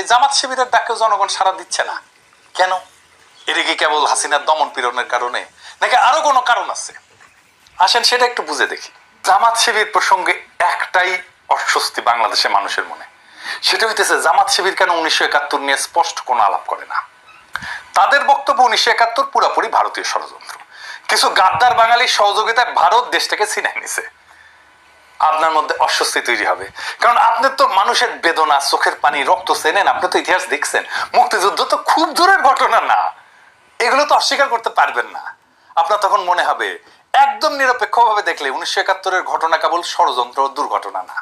জামাত শিবিরের ডাকে জনগণ সাড়া দিচ্ছে না কেন? এটা কি কেবল হাসিনার দমন পীড়নের কারণে, নাকি আরো কোনো কারণ আছে? আসেন সেটা একটু বুঝে দেখি। জামাত শিবির প্রসঙ্গে একটাই অস্বস্তি বাংলাদেশের মানুষের মনে, সেটা হইতেছে জামাত শিবির কেন 1971 নিয়ে স্পষ্ট কোনো আলাপ করে না। তাদের বক্তব্য 1971 পুরোপুরি ভারতীয় ষড়যন্ত্র, কিছু গাদ্দার বাঙালির সহযোগিতায় ভারত দেশটাকে ছিনাই নিছে। আপনার মধ্যে অস্বস্তি তৈরি হবে, কারণ আপনি তো মানুষের বেদনা, চোখের পানি, রক্ত চেনেন, আপনি তো ইতিহাস দেখছেন। মুক্তিযুদ্ধ তো খুব দূরের ঘটনা না, এগুলো তো অস্বীকার করতে পারবেন না। আপনার তখন মনে হবে একদম নিরপেক্ষভাবে দেখলে 1971-এর ঘটনা কেবল ষড়যন্ত্র, দুর্ঘটনা না,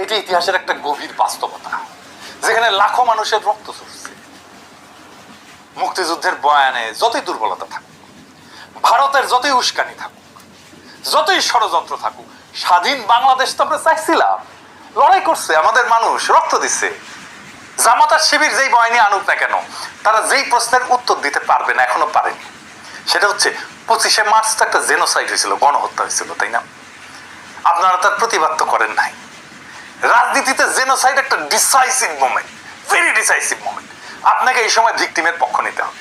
এটি ইতিহাসের একটা গভীর বাস্তবতা, যেখানে লাখো মানুষের রক্ত ঝরছে। মুক্তিযুদ্ধের বয়ানে যতই দুর্বলতা থাকুক, ভারতের যতই উস্কানি থাকুক, যতই ষড়যন্ত্র থাকুক, স্বাধীন বাংলাদেশ তো আমরা চাইছিলাম। লড়াই করছে আমাদের মানুষ, রক্ত দিচ্ছে। জামাত আর শিবির যেই বয়ানি আনুক না কেন, তারা যেই প্রশ্নের উত্তর দিতে পারবে না, এখনো পারেনি, সেটা হচ্ছে 25শে মার্চ তো একটা জেনোসাইড হয়েছিল, গণহত্যা হয়েছিল, তাই না? আপনারা তার প্রতিবাদ তো করেন নাই। রাজনীতিতে জেনোসাইড একটা decisive moment, very decisive moment. আপনাকে এই সময় ভিকটিমের পক্ষ নিতে হবে।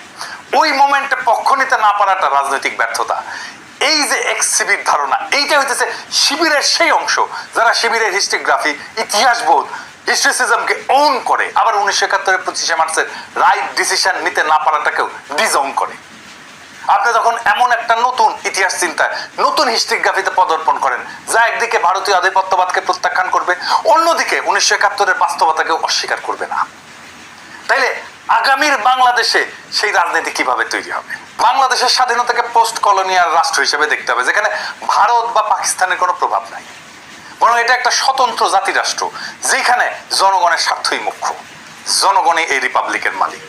ওই মোমেন্টে পক্ষ নিতে না পারাটা রাজনৈতিক ব্যর্থতা। এই যে এক্স শিবির ধারণা, এইটা হইতেছে শিবিরের সেই অংশ যারা শিবিরের হিস্ট্রিগ্রাফি, ইতিহাস বোধ, হিস্ট্রিসিজমকে ওন করে, আবার 1971-এর 25শে মার্চের রাইট ডিসিশন নিতে না পারাটাকেও ডিজওন করে। আপনি যখন এমন একটা নতুন ইতিহাস চিন্তায়, নতুন হিস্ট্রিগ্রাফিতে পদার্পণ করেন, যা একদিকে ভারতীয় আধিপত্যবাদকে প্রত্যাখ্যান করবে, অন্যদিকে 1971-এর বাস্তবতাকে অস্বীকার করবে না, তাইলে আগামীর বাংলাদেশে সেই রাজনীতি কিভাবে তৈরি হবে? বাংলাদেশের স্বাধীনতাকে পোস্ট কলোনিয়াল রাষ্ট্র হিসেবে দেখতে হবে, যেখানে ভারত বা পাকিস্তানের কোনো প্রভাব নাই, বরং এটা একটা স্বতন্ত্র জাতি রাষ্ট্র, যেখানে জনগণের স্বার্থই মুখ্য। জনগণই এই রিপাবলিকের মালিক,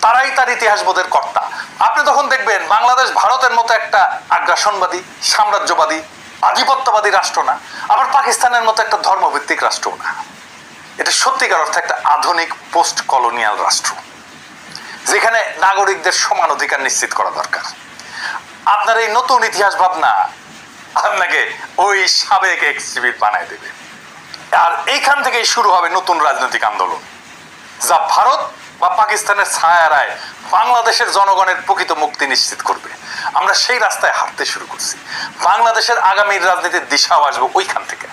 তারাই তার ইতিহাসবোধের কর্তা। আপনি তখন দেখবেন বাংলাদেশ ভারতের মতো একটা আগ্রাসনবাদী, সাম্রাজ্যবাদী, আধিপত্যবাদী রাষ্ট্র না, আবার পাকিস্তানের মতো একটা ধর্মভিত্তিক রাষ্ট্র না। এটা সত্যিকার অর্থে একটা আধুনিক পোস্ট কলোনিয়াল রাষ্ট্র, যেখানে নাগরিকদের সমান অধিকার নিশ্চিত করা দরকার। আপনার এই নতুন ইতিহাস ভাবনা আপনাকে ওই সাবেক এক্স শিবির বানায় দেবে, আর এইখান থেকেই শুরু হবে নতুন রাজনৈতিক আন্দোলন, যা ভারত বা পাকিস্তানের ছায়ারায় বাংলাদেশের জনগণের প্রকৃত মুক্তি নিশ্চিত করবে। আমরা সেই রাস্তায় হাঁটতে শুরু করছি। বাংলাদেশের আগামীর রাজনীতির দিশাও আসবে ওইখান থেকে।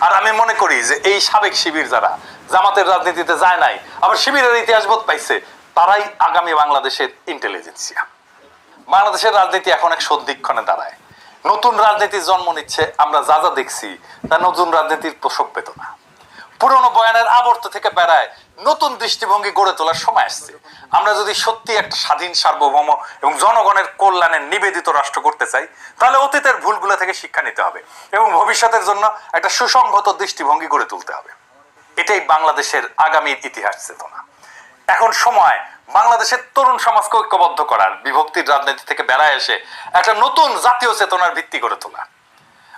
আর আমি মনে করি যে এই সাবেক শিবির যারা জামাতের রাজনীতিতে যায় নাই, আবার শিবিরের ইতিহাসবোধ পাইছে, তারাই আগামী বাংলাদেশের ইন্টেলিজেন্সিয়া। বাংলাদেশের রাজনীতি এখন এক সন্ধিক্ষণে দাঁড়ায়, নতুন রাজনীতির জন্ম নিচ্ছে। আমরা যা যা দেখছি তা নতুন রাজনীতির প্রসব পেত না। পুরনো বয়ানের আবর্ত থেকে বেড়ায় নতুন দৃষ্টিভঙ্গি গড়ে তোলার সময় আসছে। আমরা যদি সত্যি একটা স্বাধীন, সার্বভৌম এবং জনগণের কল্যাণে নিবেদিত রাষ্ট্র করতে চাই, তাহলে অতীতের ভুলগুলো থেকে শিক্ষা নিতে হবে এবং ভবিষ্যতের জন্য একটা সুসংহত দৃষ্টিভঙ্গি গড়ে তুলতে হবে। এটাই বাংলাদেশের আগামীর ইতিহাস চেতনা। এখন সময় বাংলাদেশের তরুণ সমাজকে ঐক্যবদ্ধ করার, বিভক্তির রাজনীতি থেকে বেড়ায় এসে একটা নতুন জাতীয় চেতনার ভিত্তি গড়ে তোলা।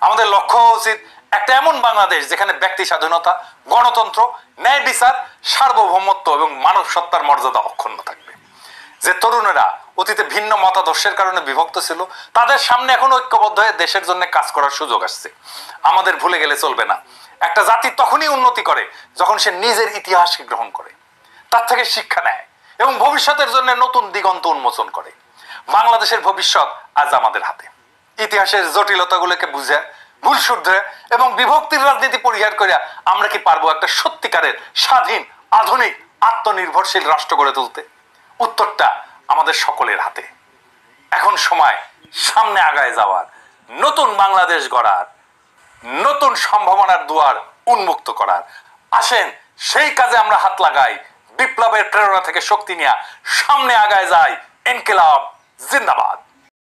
আমাদের লক্ষ্য উচিত একটা এমন বাংলাদেশ যেখানে ব্যক্তি স্বাধীনতা, গণতন্ত্র, ন্যায় বিচার, সার্বভৌমত্ব এবং মানব সত্তার মর্যাদা অক্ষুণ্ণ থাকবে। যে তরুণেরা অতীতে ভিন্ন মতাদর্শের কারণে বিভক্ত ছিল, তাদের সামনে এখন ঐক্যবদ্ধ হয়ে দেশের জন্য কাজ করার সুযোগ আসছে। আমাদের ভুলে গেলে চলবে না। একটা জাতি তখনই উন্নতি করে যখন সে নিজের ইতিহাসকে গ্রহণ করে, তার থেকে শিক্ষা নেয় এবং ভবিষ্যতের জন্য নতুন দিগন্ত উন্মোচন করে। বাংলাদেশের ভবিষ্যৎ আজ আমাদের হাতে। ইতিহাসের জটিলতাগুলোকে বুঝে, ভুল শুধরে এবং বিভক্তির রাজনীতি পরিহার করে আমরা কি পারবো একটা সত্যিকারের স্বাধীন, আধুনিক, আত্মনির্ভরশীল রাষ্ট্র গড়ে তুলতে? উত্তরটা আমাদের সকলের হাতে। এখন সময় সামনে আগায় যাওয়ার, নতুন বাংলাদেশ গড়ার, নতুন সম্ভাবনার দুয়ার উন্মুক্ত করার। আসেন সেই কাজে আমরা হাত লাগাই, বিপ্লবের প্রেরণা থেকে শক্তি নিয়ে সামনে আগায় যাই। ইনকিলাব জিন্দাবাদ।